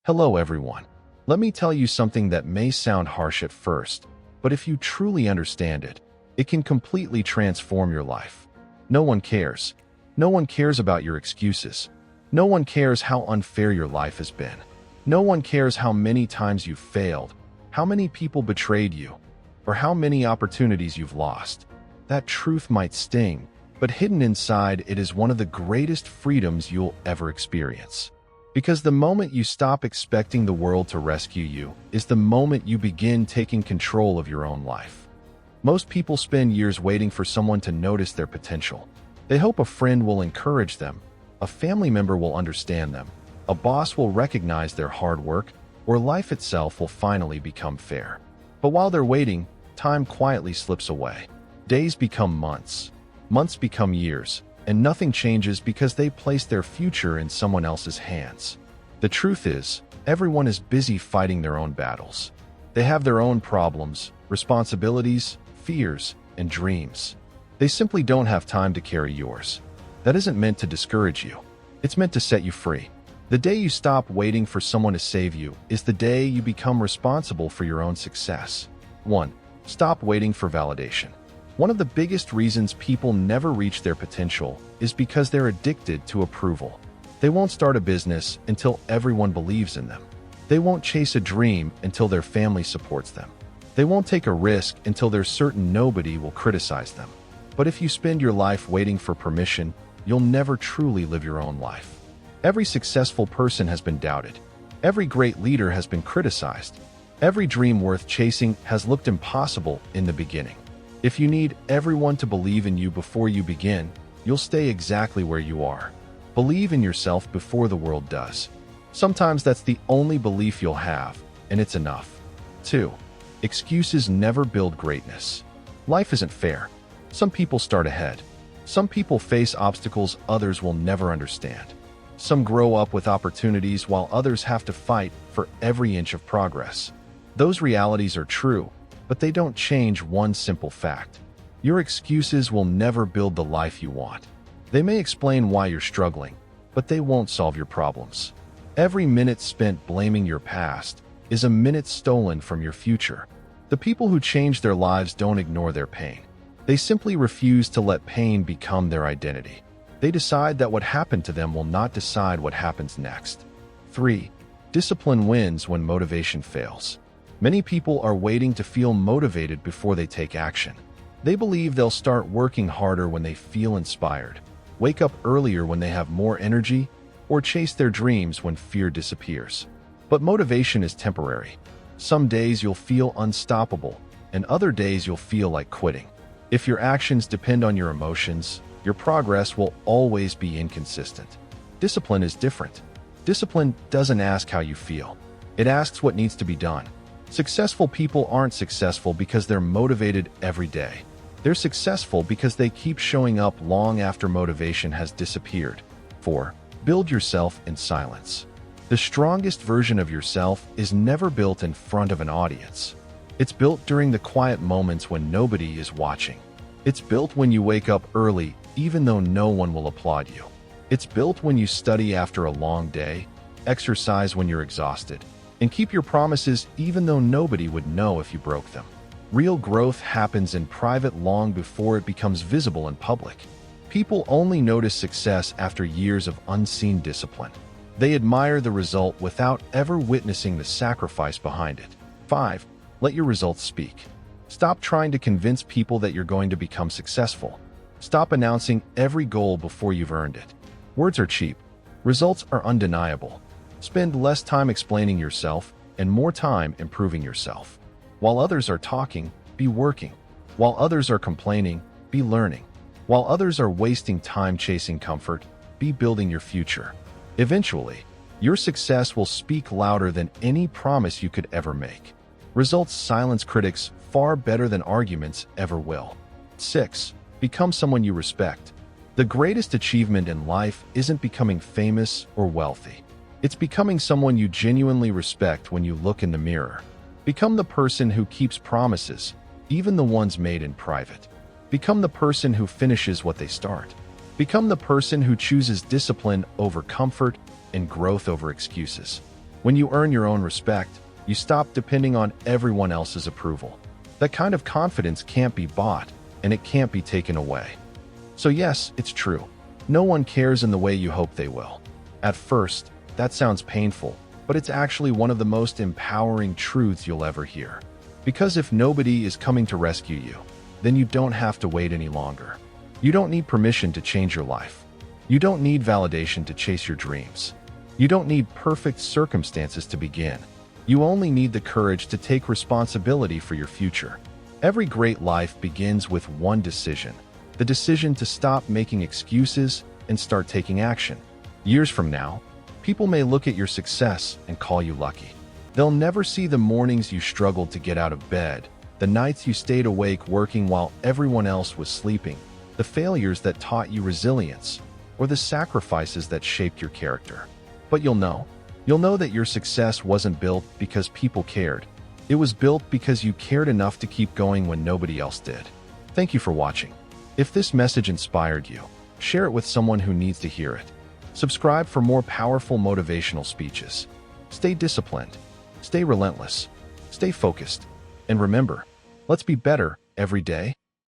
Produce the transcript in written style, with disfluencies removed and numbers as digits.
Hello everyone. Let me tell you something that may sound harsh at first, but if you truly understand it, it can completely transform your life. No one cares. No one cares about your excuses. No one cares how unfair your life has been. No one cares how many times you've failed, how many people betrayed you, or how many opportunities you've lost. That truth might sting, but hidden inside it is one of the greatest freedoms you'll ever experience. Because the moment you stop expecting the world to rescue you is the moment you begin taking control of your own life. Most people spend years waiting for someone to notice their potential. They hope a friend will encourage them, a family member will understand them, a boss will recognize their hard work, or life itself will finally become fair. But while they're waiting, time quietly slips away. Days become months, months become years, and nothing changes because they place their future in someone else's hands. The truth is, everyone is busy fighting their own battles. They have their own problems, responsibilities, fears, and dreams. They simply don't have time to carry yours. That isn't meant to discourage you. It's meant to set you free. The day you stop waiting for someone to save you is the day you become responsible for your own success. 1. Stop waiting for validation. One of the biggest reasons people never reach their potential is because they're addicted to approval. They won't start a business until everyone believes in them. They won't chase a dream until their family supports them. They won't take a risk until they're certain nobody will criticize them. But if you spend your life waiting for permission, you'll never truly live your own life. Every successful person has been doubted. Every great leader has been criticized. Every dream worth chasing has looked impossible in the beginning. If you need everyone to believe in you before you begin, you'll stay exactly where you are. Believe in yourself before the world does. Sometimes that's the only belief you'll have, and it's enough. 2. Excuses never build greatness. Life isn't fair. Some people start ahead. Some people face obstacles others will never understand. Some grow up with opportunities while others have to fight for every inch of progress. Those realities are true, but they don't change one simple fact. Your excuses will never build the life you want. They may explain why you're struggling, but they won't solve your problems. Every minute spent blaming your past is a minute stolen from your future. The people who change their lives don't ignore their pain. They simply refuse to let pain become their identity. They decide that what happened to them will not decide what happens next. 3. Discipline wins when motivation fails. Many people are waiting to feel motivated before they take action. They believe they'll start working harder when they feel inspired, wake up earlier when they have more energy, or chase their dreams when fear disappears. But motivation is temporary. Some days you'll feel unstoppable, and other days you'll feel like quitting. If your actions depend on your emotions, your progress will always be inconsistent. Discipline is different. Discipline doesn't ask how you feel. It asks what needs to be done. Successful people aren't successful because they're motivated every day. They're successful because they keep showing up long after motivation has disappeared. 4. Build yourself in silence. The strongest version of yourself is never built in front of an audience. It's built during the quiet moments when nobody is watching. It's built when you wake up early, even though no one will applaud you. It's built when you study after a long day, exercise when you're exhausted, and keep your promises even though nobody would know if you broke them. Real growth happens in private long before it becomes visible in public. People only notice success after years of unseen discipline. They admire the result without ever witnessing the sacrifice behind it. 5. Let your results speak. Stop trying to convince people that you're going to become successful. Stop announcing every goal before you've earned it. Words are cheap. Results are undeniable. Spend less time explaining yourself and more time improving yourself. While others are talking, be working. While others are complaining, be learning. While others are wasting time chasing comfort, be building your future. Eventually, your success will speak louder than any promise you could ever make. Results silence critics far better than arguments ever will. 6. Become someone you respect. The greatest achievement in life isn't becoming famous or wealthy. It's becoming someone you genuinely respect when you look in the mirror. Become the person who keeps promises, even the ones made in private. Become the person who finishes what they start. Become the person who chooses discipline over comfort and growth over excuses. When you earn your own respect, you stop depending on everyone else's approval. That kind of confidence can't be bought, and it can't be taken away. So yes, it's true. No one cares in the way you hope they will. At first, that sounds painful, but it's actually one of the most empowering truths you'll ever hear. Because if nobody is coming to rescue you, then you don't have to wait any longer. You don't need permission to change your life. You don't need validation to chase your dreams. You don't need perfect circumstances to begin. You only need the courage to take responsibility for your future. Every great life begins with one decision: the decision to stop making excuses and start taking action. Years from now, people may look at your success and call you lucky. They'll never see the mornings you struggled to get out of bed, the nights you stayed awake working while everyone else was sleeping, the failures that taught you resilience, or the sacrifices that shaped your character. But you'll know that your success wasn't built because people cared. It was built because you cared enough to keep going when nobody else did. Thank you for watching. If this message inspired you, share it with someone who needs to hear it. Subscribe for more powerful motivational speeches. Stay disciplined, stay relentless, stay focused, and remember, let's be better every day.